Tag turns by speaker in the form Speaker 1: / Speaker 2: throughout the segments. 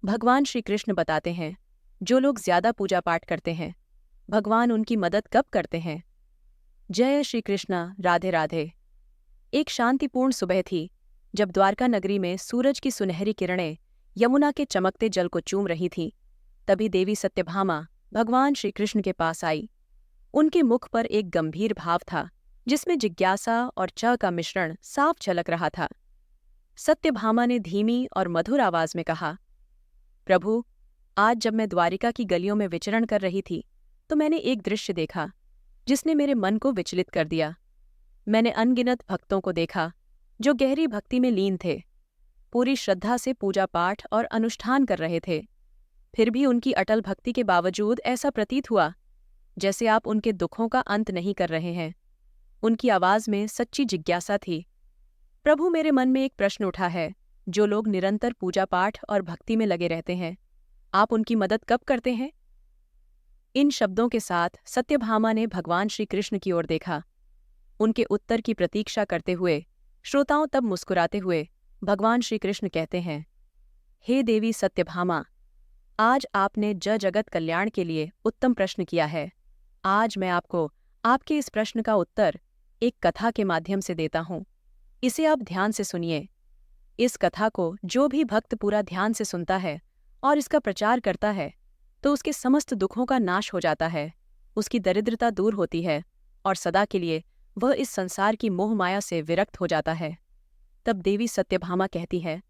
Speaker 1: भगवान श्री कृष्ण बताते हैं, जो लोग ज्यादा पूजा पाठ करते हैं, भगवान उनकी मदद कब करते हैं। जय श्री कृष्णा, राधे राधे। एक शांतिपूर्ण सुबह थी, जब द्वारका नगरी में सूरज की सुनहरी किरणें यमुना के चमकते जल को चूम रही थीं। तभी देवी सत्यभामा भगवान श्री कृष्ण के पास आई। उनके मुख पर एक गंभीर भाव था, जिसमें जिज्ञासा और च का मिश्रण साफ झलक रहा था। सत्यभामा ने धीमी और मधुर आवाज में कहा, प्रभु, आज जब मैं द्वारिका की गलियों में विचरण कर रही थी, तो मैंने एक दृश्य देखा जिसने मेरे मन को विचलित कर दिया। मैंने अनगिनत भक्तों को देखा जो गहरी भक्ति में लीन थे, पूरी श्रद्धा से पूजा पाठ और अनुष्ठान कर रहे थे। फिर भी उनकी अटल भक्ति के बावजूद ऐसा प्रतीत हुआ जैसे आप उनके दुखों का अंत नहीं कर रहे हैं। उनकी आवाज में सच्ची जिज्ञासा थी। प्रभु, मेरे मन में एक प्रश्न उठा है। जो लोग निरंतर पूजा पाठ और भक्ति में लगे रहते हैं, आप उनकी मदद कब करते हैं? इन शब्दों के साथ सत्यभामा ने भगवान श्री कृष्ण की ओर देखा। उनके उत्तर की प्रतीक्षा करते हुए श्रोताओं तब मुस्कुराते हुए भगवान श्री कृष्ण कहते हैं, हे देवी सत्यभामा, आज आपने जगत कल्याण के लिए उत्तम प्रश्न किया है। आज मैं आपको आपके इस प्रश्न का उत्तर एक कथा के माध्यम से देता हूँ। इसे आप ध्यान से सुनिए। इस कथा को जो भी भक्त पूरा ध्यान से सुनता है और इसका प्रचार करता है, तो उसके समस्त दुखों का नाश हो जाता है, उसकी दरिद्रता दूर होती है और सदा के लिए वह इस संसार की मोह माया से विरक्त हो जाता है। तब देवी सत्यभामा कहती है,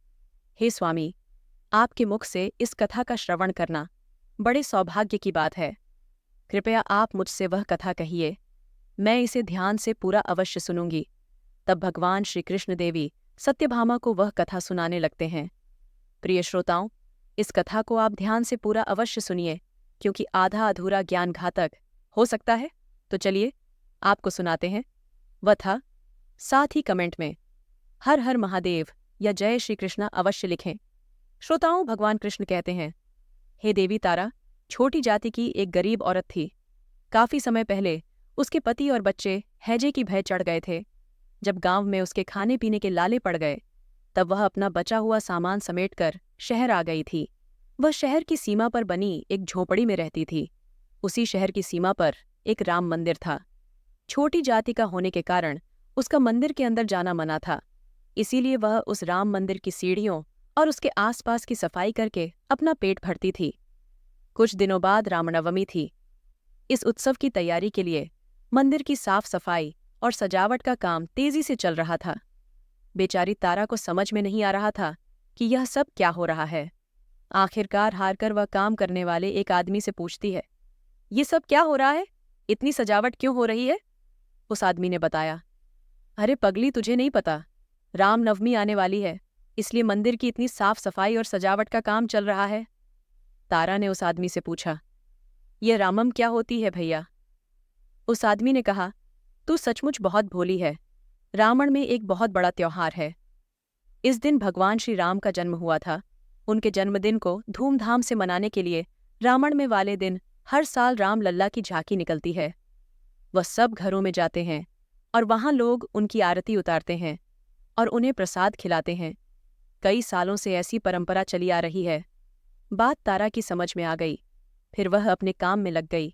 Speaker 1: हे स्वामी, आपके मुख से इस कथा का श्रवण करना बड़े सौभाग्य की बात है। कृपया आप मुझसे वह कथा कहिए, मैं इसे ध्यान से पूरा अवश्य सुनूंगी। तब भगवान श्री कृष्ण देवी सत्यभामा को वह कथा सुनाने लगते हैं। प्रिय श्रोताओं, इस कथा को आप ध्यान से पूरा अवश्य सुनिए, क्योंकि आधा अधूरा ज्ञान घातक हो सकता है। तो चलिए आपको सुनाते हैं। वह था, साथ ही कमेंट में हर हर महादेव या जय श्री कृष्णा अवश्य लिखें। श्रोताओं, भगवान कृष्ण कहते हैं, हे देवी तारा, छोटी जाति की एक गरीब औरत थी। काफी समय पहले उसके पति और बच्चे हैजे की भय चढ़ गए थे। जब गांव में उसके खाने पीने के लाले पड़ गए, तब वह अपना बचा हुआ सामान समेटकर शहर आ गई थी। वह शहर की सीमा पर बनी एक झोपड़ी में रहती थी। उसी शहर की सीमा पर एक राम मंदिर था। छोटी जाति का होने के कारण उसका मंदिर के अंदर जाना मना था। इसीलिए वह उस राम मंदिर की सीढ़ियों और उसके आसपास की सफाई करके अपना पेट भरती थी। कुछ दिनों बाद रामनवमी थी। इस उत्सव की तैयारी के लिए मंदिर की साफ सफाई और सजावट का काम तेजी से चल रहा था। बेचारी तारा को समझ में नहीं आ रहा था कि यह सब क्या हो रहा है। आखिरकार हारकर वह काम करने वाले एक आदमी से पूछती है, ये सब क्या हो रहा है? इतनी सजावट क्यों हो रही है? उस आदमी ने बताया, अरे पगली, तुझे नहीं पता, रामनवमी आने वाली है, इसलिए मंदिर की इतनी साफ सफाई और सजावट का काम चल रहा है। तारा ने उस आदमी से पूछा, यह रामम क्या होती है भैया? उस आदमी ने कहा, तू सचमुच बहुत भोली है। रावण में एक बहुत बड़ा त्योहार है। इस दिन भगवान श्री राम का जन्म हुआ था। उनके जन्मदिन को धूमधाम से मनाने के लिए रावण में वाले दिन हर साल राम लल्ला की झांकी निकलती है। वह सब घरों में जाते हैं और वहां लोग उनकी आरती उतारते हैं और उन्हें प्रसाद खिलाते हैं। कई सालों से ऐसी परंपरा चली आ रही है। बात तारा की समझ में आ गई। फिर वह अपने काम में लग गई,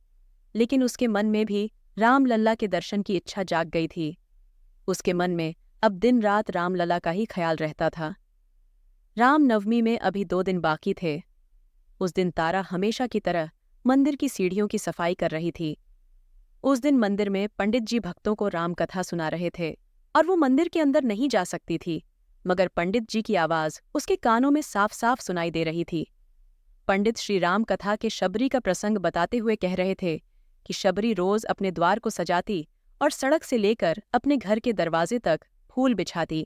Speaker 1: लेकिन उसके मन में भी राम लल्ला के दर्शन की इच्छा जाग गई थी। उसके मन में अब दिन रात राम लला का ही ख्याल रहता था। राम नवमी में अभी 2 दिन बाकी थे। उस दिन तारा हमेशा की तरह मंदिर की सीढ़ियों की सफाई कर रही थी। उस दिन मंदिर में पंडित जी भक्तों को राम कथा सुना रहे थे और वो मंदिर के अंदर नहीं जा सकती थी, मगर पंडित जी की आवाज उसके कानों में साफ साफ सुनाई दे रही थी। पंडित श्री राम कथा के शबरी का प्रसंग बताते हुए कह रहे थे कि शबरी रोज अपने द्वार को सजाती और सड़क से लेकर अपने घर के दरवाजे तक फूल बिछाती।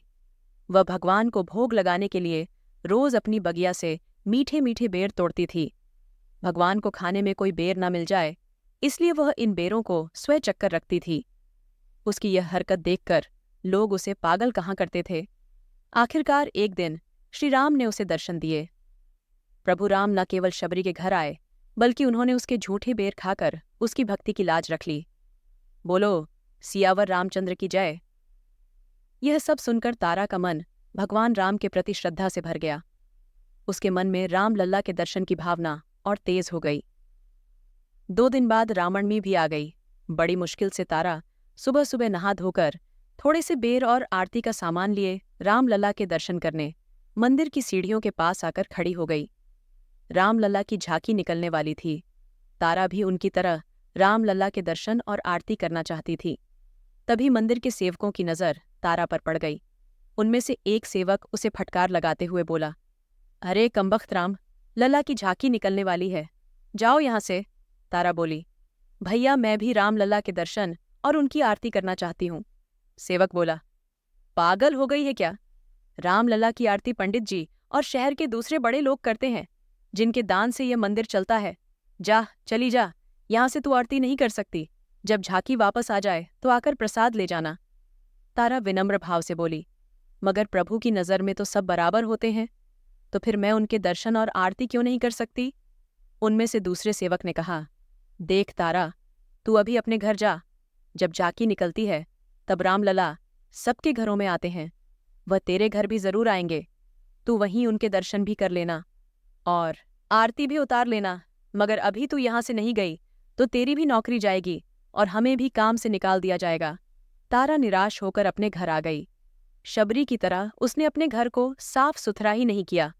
Speaker 1: वह भगवान को भोग लगाने के लिए रोज अपनी बगिया से मीठे मीठे बेर तोड़ती थी। भगवान को खाने में कोई बेर न मिल जाए, इसलिए वह इन बेरों को स्वयं चक्कर रखती थी। उसकी यह हरकत देखकर लोग उसे पागल कहाँ करते थे। आखिरकार एक दिन श्री राम ने उसे दर्शन दिए। प्रभु राम न केवल शबरी के घर आए, बल्कि उन्होंने उसके झूठे बेर खाकर उसकी भक्ति की लाज रख ली। बोलो सियावर रामचंद्र की जय। यह सब सुनकर तारा का मन भगवान राम के प्रति श्रद्धा से भर गया। उसके मन में राम लल्ला के दर्शन की भावना और तेज हो गई। 2 दिन बाद रामनवमी भी आ गई। बड़ी मुश्किल से तारा सुबह सुबह नहा धोकर थोड़े से बेर और आरती का सामान लिए रामलला के दर्शन करने मंदिर की सीढ़ियों के पास आकर खड़ी हो गई। रामलला की झांकी निकलने वाली थी। तारा भी उनकी तरह रामलला के दर्शन और आरती करना चाहती थी। तभी मंदिर के सेवकों की नज़र तारा पर पड़ गई। उनमें से एक सेवक उसे फटकार लगाते हुए बोला, अरे कमबख्त राम, लला की झांकी निकलने वाली है, जाओ यहां से। तारा बोली, भैया मैं भी रामलला के दर्शन और उनकी आरती करना चाहती हूँ। सेवक बोला, पागल हो गई है क्या? रामलला की आरती पंडित जी और शहर के दूसरे बड़े लोग करते हैं, जिनके दान से यह मंदिर चलता है। जा, चली जा, यहां से तू आरती नहीं कर सकती। जब झांकी वापस आ जाए तो आकर प्रसाद ले जाना। तारा विनम्र भाव से बोली, मगर प्रभु की नज़र में तो सब बराबर होते हैं, तो फिर मैं उनके दर्शन और आरती क्यों नहीं कर सकती? उनमें से दूसरे सेवक ने कहा, देख तारा, तू अभी अपने घर जा। जब झांकी निकलती है तब रामलला सबके घरों में आते हैं। वह तेरे घर भी जरूर आएंगे। तू वहीं उनके दर्शन भी कर लेना और आरती भी उतार लेना। मगर अभी तू यहां से नहीं गई तो तेरी भी नौकरी जाएगी और हमें भी काम से निकाल दिया जाएगा। तारा निराश होकर अपने घर आ गई। शबरी की तरह उसने अपने घर को साफ सुथरा ही नहीं किया,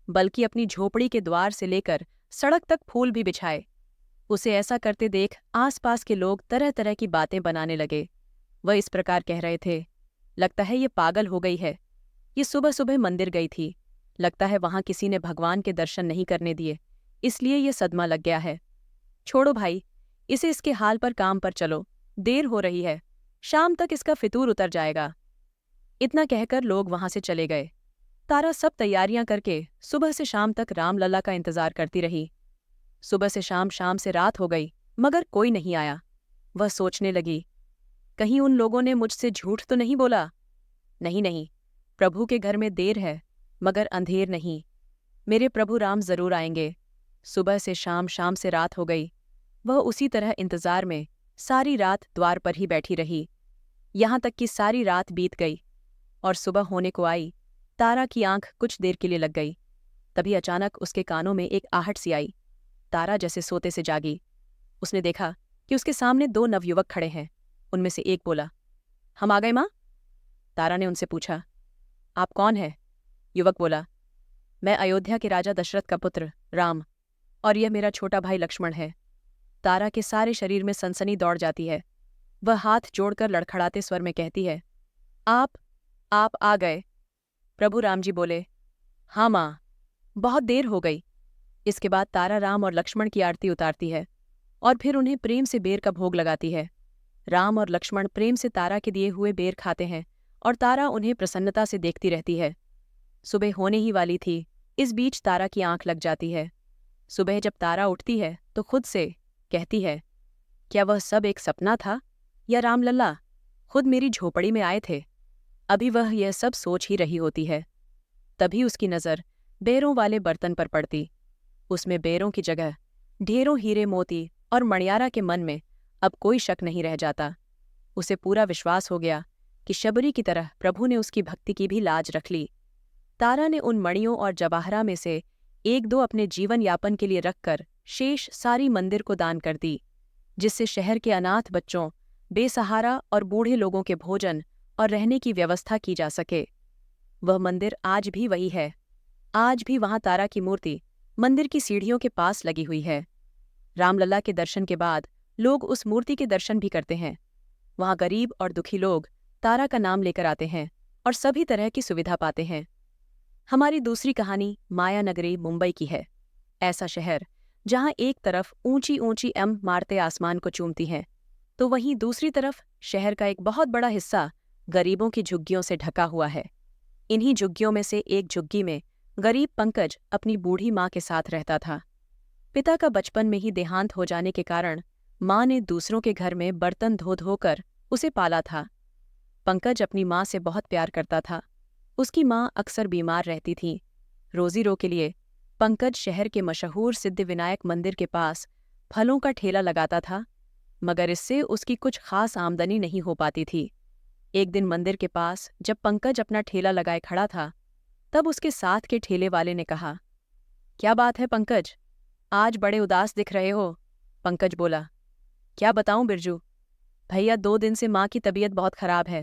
Speaker 1: बल्कि अपनी झोपड़ी के द्वार से लेकर सड़क तक फूल भी बिछाए। उसे ऐसा करते देख आसपास के लोग तरह तरह की बातें बनाने लगे। वह इस प्रकार कह रहे थे, लगता है ये पागल हो गई है। ये सुबह सुबह मंदिर गई थी, लगता है वहां किसी ने भगवान के दर्शन नहीं करने दिए, इसलिए ये सदमा लग गया है। छोड़ो भाई, इसे इसके हाल पर काम पर चलो, देर हो रही है, शाम तक इसका फितूर उतर जाएगा। इतना कहकर लोग वहां से चले गए। तारा सब तैयारियां करके सुबह से शाम तक रामलला का इंतजार करती रही। सुबह से शाम, शाम से रात हो गई, मगर कोई नहीं आया। वह सोचने लगी, कहीं उन लोगों ने मुझसे झूठ तो नहीं बोला? नहीं नहीं, प्रभु के घर में देर है मगर अंधेर नहीं। मेरे प्रभु राम जरूर आएंगे। सुबह से शाम, शाम से रात हो गई। वह उसी तरह इंतजार में सारी रात द्वार पर ही बैठी रही। यहां तक कि सारी रात बीत गई और सुबह होने को आई। तारा की आंख कुछ देर के लिए लग गई। तभी अचानक उसके कानों में एक आहट सी आई। तारा जैसे सोते से जागी। उसने देखा कि उसके सामने 2 नवयुवक खड़े हैं। उनमें से एक बोला, हम आ गए माँ। तारा ने उनसे पूछा, आप कौन हैं? युवक बोला, मैं अयोध्या के राजा दशरथ का पुत्र राम, और यह मेरा छोटा भाई लक्ष्मण है। तारा के सारे शरीर में सनसनी दौड़ जाती है। वह हाथ जोड़कर लड़खड़ाते स्वर में कहती है, आप आ गए। प्रभु राम जी बोले, हाँ माँ, बहुत देर हो गई। इसके बाद तारा राम और लक्ष्मण की आरती उतारती है और फिर उन्हें प्रेम से बेर का भोग लगाती है। राम और लक्ष्मण प्रेम से तारा के दिए हुए बेर खाते हैं और तारा उन्हें प्रसन्नता से देखती रहती है। सुबह होने ही वाली थी, इस बीच तारा की आंख लग जाती है। सुबह जब तारा उठती है तो खुद से कहती है, क्या वह सब एक सपना था या रामलल्ला खुद मेरी झोपड़ी में आए थे? अभी वह यह सब सोच ही रही होती है। तभी उसकी नज़र बेरों वाले बर्तन पर पड़ती। उसमें बेरों की जगह ढेरों हीरे मोती और मणियारा के मन में अब कोई शक नहीं रह जाता। उसे पूरा विश्वास हो गया कि शबरी की तरह प्रभु ने उसकी भक्ति की भी लाज रख ली। तारा ने उन मणियों और जवाहरा में से 1-2 अपने जीवन यापन के लिए रखकर शेष सारी मंदिर को दान कर दी, जिससे शहर के अनाथ बच्चों, बेसहारा और बूढ़े लोगों के भोजन और रहने की व्यवस्था की जा सके। वह मंदिर आज भी वही है। आज भी वहां तारा की मूर्ति मंदिर की सीढ़ियों के पास लगी हुई है। रामलला के दर्शन के बाद लोग उस मूर्ति के दर्शन भी करते हैं। वहां गरीब और दुखी लोग तारा का नाम लेकर आते हैं और सभी तरह की सुविधा पाते हैं। हमारी दूसरी कहानी माया नगरी मुंबई की है। ऐसा शहर जहां एक तरफ ऊंची ऊंची इमारतें आसमान को चूमती हैं, तो वहीं दूसरी तरफ शहर का एक बहुत बड़ा हिस्सा गरीबों की झुग्गियों से ढका हुआ है। इन्हीं झुग्गियों में से एक झुग्गी में गरीब पंकज अपनी बूढ़ी माँ के साथ रहता था। पिता का बचपन में ही देहांत हो जाने के कारण माँ ने दूसरों के घर में बर्तन धो धोकर उसे पाला था। पंकज अपनी माँ से बहुत प्यार करता था। उसकी माँ अक्सर बीमार रहती थी। रोजी रो के लिए पंकज शहर के मशहूर सिद्धिविनायक मंदिर के पास फलों का ठेला लगाता था, मगर इससे उसकी कुछ खास आमदनी नहीं हो पाती थी। एक दिन मंदिर के पास जब पंकज अपना ठेला लगाए खड़ा था, तब उसके साथ के ठेले वाले ने कहा, क्या बात है पंकज, आज बड़े उदास दिख रहे हो। पंकज बोला। क्या बताऊं बिरजू, भैया 2 दिन से माँ की तबीयत बहुत खराब है।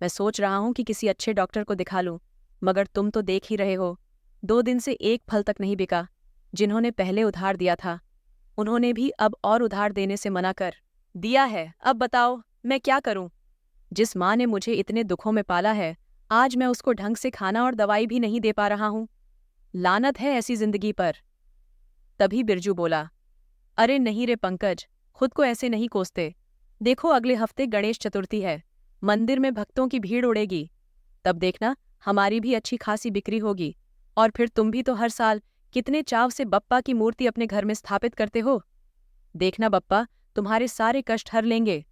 Speaker 1: मैं सोच रहा हूं कि किसी अच्छे डॉक्टर को दिखा लूं, मगर तुम तो देख ही रहे हो, 2 दिन से एक फल तक नहीं बिका। जिन्होंने पहले उधार दिया था उन्होंने भी अब और उधार देने से मना कर दिया है। अब बताओ मैं क्या करूं। जिस माँ ने मुझे इतने दुखों में पाला है, आज मैं उसको ढंग से खाना और दवाई भी नहीं दे पा रहा हूं। लानत है ऐसी जिंदगी पर। तभी बिरजू बोला। अरे नहीं रे पंकज, खुद को ऐसे नहीं कोसते। देखो अगले हफ्ते गणेश चतुर्थी है, मंदिर में भक्तों की भीड़ उड़ेगी। तब देखना हमारी भी अच्छी खासी बिक्री होगी, और फिर तुम भी तो हर साल कितने चाव से बप्पा की मूर्ति अपने घर में स्थापित करते हो। देखना बप्पा तुम्हारे सारे कष्ट हर लेंगे।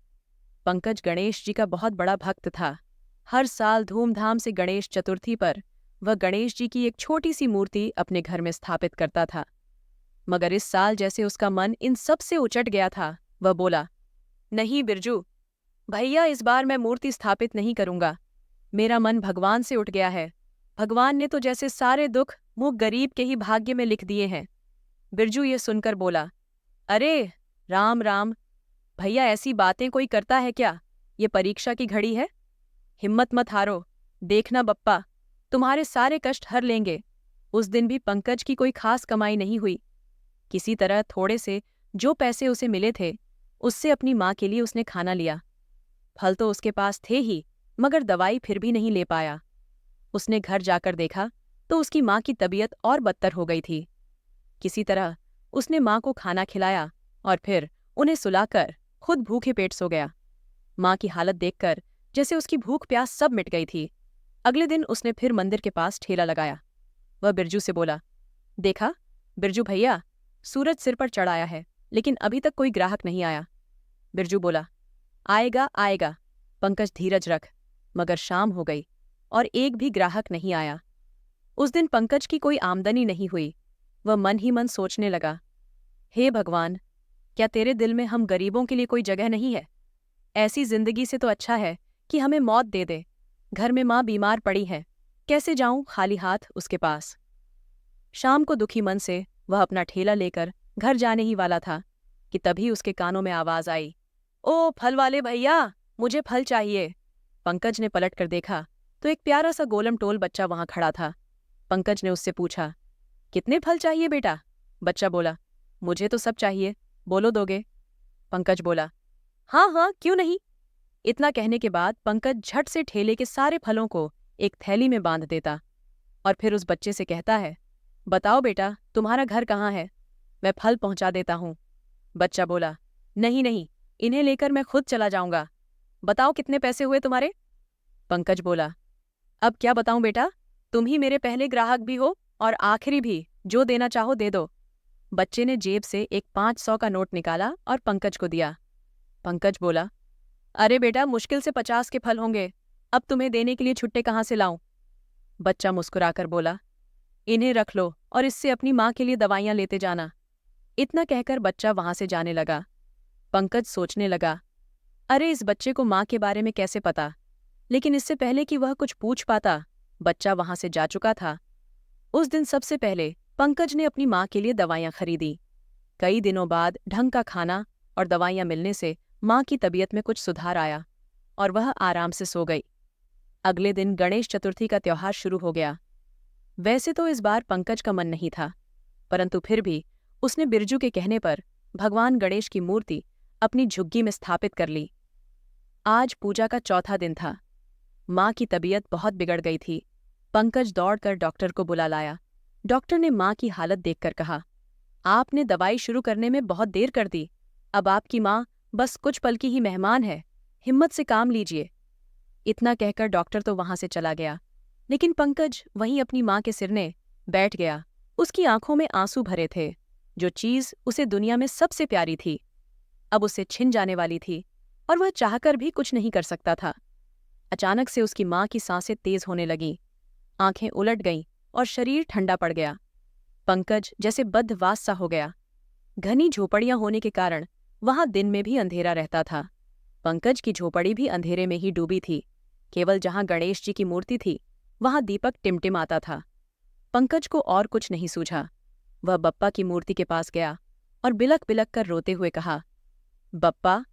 Speaker 1: पंकज गणेश जी का बहुत बड़ा भक्त था। हर साल धूमधाम से गणेश चतुर्थी पर वह गणेश जी की एक छोटी सी मूर्ति अपने घर में स्थापित करता था। मगर इस साल जैसे उसका मन इन सब से उचट गया था, वह बोला, नहीं बिरजू भैया, इस बार मैं मूर्ति स्थापित नहीं करूंगा। मेरा मन भगवान से उठ गया है। भगवान ने तो जैसे सारे दुख मुझ गरीब के ही भाग्य में लिख दिए हैं। बिरजू ये सुनकर बोला, अरे राम राम भैया, ऐसी बातें कोई करता है क्या। ये परीक्षा की घड़ी है। हिम्मत मत हारो, देखना बप्पा तुम्हारे सारे कष्ट हर लेंगे। उस दिन भी पंकज की कोई खास कमाई नहीं हुई। किसी तरह थोड़े से जो पैसे उसे मिले थे उससे अपनी माँ के लिए उसने खाना लिया। फल तो उसके पास थे ही, मगर दवाई फिर भी नहीं ले पाया। उसने घर जाकर देखा तो उसकी माँ की तबीयत और बदतर हो गई थी। किसी तरह उसने माँ को खाना खिलाया और फिर उन्हें सुलाकर खुद भूखे पेट सो गया। माँ की हालत देखकर जैसे उसकी भूख प्यास सब मिट गई थी। अगले दिन उसने फिर मंदिर के पास ठेला लगाया। वह बिरजू से बोला, देखा बिरजू भैया, सूरज सिर पर चढ़ आया है, लेकिन अभी तक कोई ग्राहक नहीं आया। बिरजू बोला, आएगा आएगा, पंकज धीरज रख। मगर शाम हो गई और एक भी ग्राहक नहीं आया। उस दिन पंकज की कोई आमदनी नहीं हुई। वह मन ही मन सोचने लगा, हे भगवान, क्या तेरे दिल में हम गरीबों के लिए कोई जगह नहीं है। ऐसी जिंदगी से तो अच्छा है कि हमें मौत दे दे। घर में माँ बीमार पड़ी है, कैसे जाऊं खाली हाथ उसके पास। शाम को दुखी मन से वह अपना ठेला लेकर घर जाने ही वाला था कि तभी उसके कानों में आवाज आई, ओ फल वाले भैया, मुझे फल चाहिए। पंकज ने पलट कर देखा तो एक प्यारा सा गोलम टोल बच्चा वहां खड़ा था। पंकज ने उससे पूछा, कितने फल चाहिए बेटा। बच्चा बोला, मुझे तो सब चाहिए, बोलो दोगे। पंकज बोला, हाँ हाँ क्यों नहीं। इतना कहने के बाद पंकज झट से ठेले के सारे फलों को एक थैली में बांध देता और फिर उस बच्चे से कहता है, बताओ बेटा तुम्हारा घर कहाँ है, मैं फल पहुंचा देता हूँ। बच्चा बोला, नहीं नहीं, इन्हें लेकर मैं खुद चला जाऊंगा। बताओ कितने पैसे हुए तुम्हारे। पंकज बोला, अब क्या बताऊं बेटा, तुम ही मेरे पहले ग्राहक भी हो और आखिरी भी, जो देना चाहो दे दो। बच्चे ने जेब से एक 500 का नोट निकाला और पंकज को दिया। पंकज बोला, अरे बेटा मुश्किल से 50 के फल होंगे, अब तुम्हें देने के लिए छुट्टे कहाँ से लाऊं। बच्चा मुस्कुराकर बोला, इन्हें रख लो और इससे अपनी माँ के लिए दवाइयाँ लेते जाना। इतना कहकर बच्चा वहां से जाने लगा। पंकज सोचने लगा, अरे इस बच्चे को माँ के बारे में कैसे पता। लेकिन इससे पहले कि वह कुछ पूछ पाता, बच्चा वहां से जा चुका था। उस दिन सबसे पहले पंकज ने अपनी माँ के लिए दवाइयाँ खरीदी। कई दिनों बाद ढंग का खाना और दवाइयाँ मिलने से माँ की तबीयत में कुछ सुधार आया और वह आराम से सो गई। अगले दिन गणेश चतुर्थी का त्योहार शुरू हो गया। वैसे तो इस बार पंकज का मन नहीं था, परंतु फिर भी उसने बिरजू के कहने पर भगवान गणेश की मूर्ति अपनी झुग्गी में स्थापित कर ली। आज पूजा का चौथा दिन था। माँ की तबीयत बहुत बिगड़ गई थी। पंकज दौड़कर डॉक्टर को बुला लाया। डॉक्टर ने माँ की हालत देखकर कहा, आपने दवाई शुरू करने में बहुत देर कर दी। अब आपकी माँ बस कुछ पल की ही मेहमान है, हिम्मत से काम लीजिए। इतना कहकर डॉक्टर तो वहां से चला गया, लेकिन पंकज वहीं अपनी माँ के सिरने बैठ गया। उसकी आंखों में आंसू भरे थे। जो चीज उसे दुनिया में सबसे प्यारी थी, अब उसे छिन जाने वाली थी और वह चाहकर भी कुछ नहीं कर सकता था। अचानक से उसकी माँ की सांसें तेज होने लगीं, आंखें उलट गईं और शरीर ठंडा पड़ गया। पंकज जैसे बद्धवास सा हो गया। घनी झोपड़ियां होने के कारण वहां दिन में भी अंधेरा रहता था। पंकज की झोपड़ी भी अंधेरे में ही डूबी थी। केवल जहां गणेश जी की मूर्ति थी वहां दीपक टिमटिमाता था। पंकज को और कुछ नहीं सूझा। वह बप्पा की मूर्ति के पास गया और बिलक बिलक कर रोते हुए कहा, बप्पा,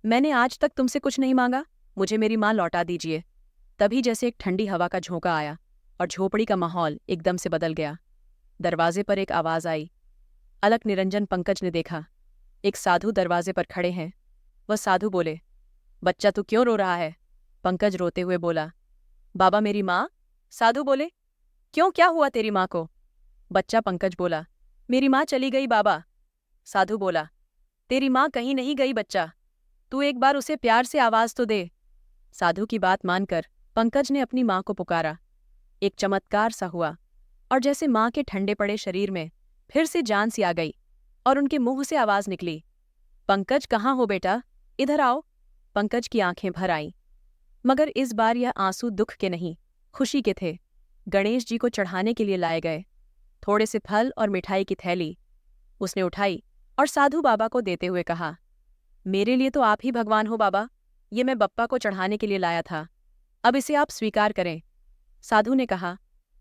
Speaker 1: मैंने आज तक तुमसे कुछ नहीं मांगा, मुझे मेरी माँ लौटा दीजिए। तभी जैसे एक ठंडी हवा का झोंका आया और झोपड़ी का माहौल एकदम से बदल गया। दरवाजे पर एक आवाज आई। अलक निरंजन पंकज ने देखा, एक साधु दरवाजे पर खड़े हैं। वह साधु बोले, बच्चा तू क्यों रो रहा है? पंकज रोते हुए बोला, बाबा मेरी माँ। साधु बोले, क्यों, क्या हुआ तेरी माँ को? बच्चा पंकज बोला, मेरी माँ चली गई बाबा। साधु बोला, तेरी माँ कहीं नहीं गई बच्चा, तू एक बार उसे प्यार से आवाज तो दे। साधु की बात मानकर पंकज ने अपनी माँ को पुकारा। एक चमत्कार सा हुआ और जैसे माँ के ठंडे पड़े शरीर में फिर से जान सी आ गई और उनके मुंह से आवाज निकली, पंकज कहाँ हो बेटा, इधर आओ। पंकज की आंखें भर आईं, मगर इस बार यह आंसू दुख के नहीं, खुशी के थे। गणेश जी को चढ़ाने के लिए लाए गए। थोड़े से फल और मिठाई की थैली उसने उठाई और साधु बाबा को देते हुए कहा, मेरे लिए तो आप ही भगवान हो बाबा, ये मैं बप्पा को चढ़ाने के लिए लाया था, अब इसे आप स्वीकार करें। साधु ने कहा,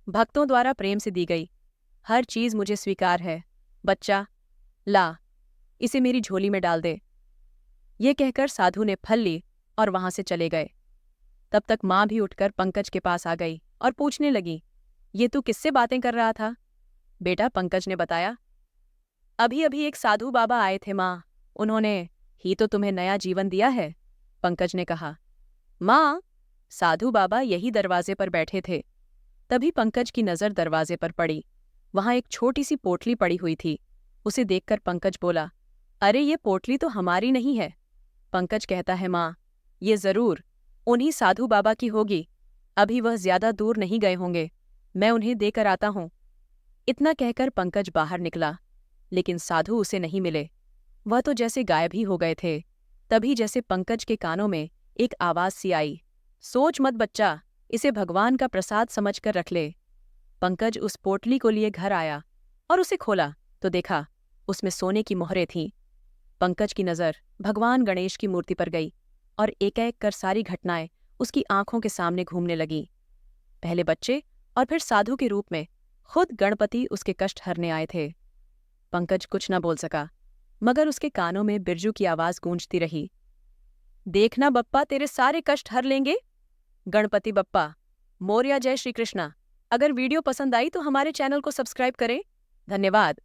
Speaker 1: भक्तों द्वारा प्रेम से दी गई हर चीज मुझे स्वीकार है। बच्चा, ला, इसे मेरी झोली में डाल दे। ये कहकर साधु ने फल ली और वहां से चले गए। तब तक माँ भी उठकर पंकज के पास आ गई और पूछने लगी, ये तू किससे बातें कर रहा था? बेटा, पंकज ने बताया, अभी अभी एक साधु बाबा आए थे माँ, उन्होंने ही तो तुम्हें नया जीवन दिया है। पंकज ने कहा, माँ, साधु बाबा यही दरवाजे पर बैठे थे। तभी पंकज की नज़र दरवाजे पर पड़ी। वहां एक छोटी सी पोटली पड़ी हुई थी। उसे देखकर पंकज बोला, अरे ये पोटली तो हमारी नहीं है। पंकज कहता है, माँ, ये जरूर उन्हीं साधु बाबा की होगी, अभी वह ज्यादा दूर नहीं गए होंगे, मैं उन्हें देकर आता हूँ। इतना कहकर पंकज बाहर निकला, लेकिन साधु उसे नहीं मिले। वह तो जैसे गायब ही हो गए थे। तभी जैसे पंकज के कानों में एक आवाज सी आई, सोच मत बच्चा, इसे भगवान का प्रसाद समझकर रख ले। पंकज उस पोटली को लिए घर आया और उसे खोला तो देखा उसमें सोने की मोहरें थीं। पंकज की नज़र भगवान गणेश की मूर्ति पर गई और एक एक कर सारी घटनाएं उसकी आंखों के सामने घूमने लगीं। पहले बच्चे और फिर साधु के रूप में खुद गणपति उसके कष्ट हरने आए थे। पंकज कुछ न बोल सका, मगर उसके कानों में बिरजू की आवाज गूंजती रही, देखना बप्पा, तेरे सारे कष्ट हर लेंगे। गणपति बप्पा मोरया। जय श्री कृष्णा। अगर वीडियो पसंद आई तो हमारे चैनल को सब्सक्राइब करें। धन्यवाद।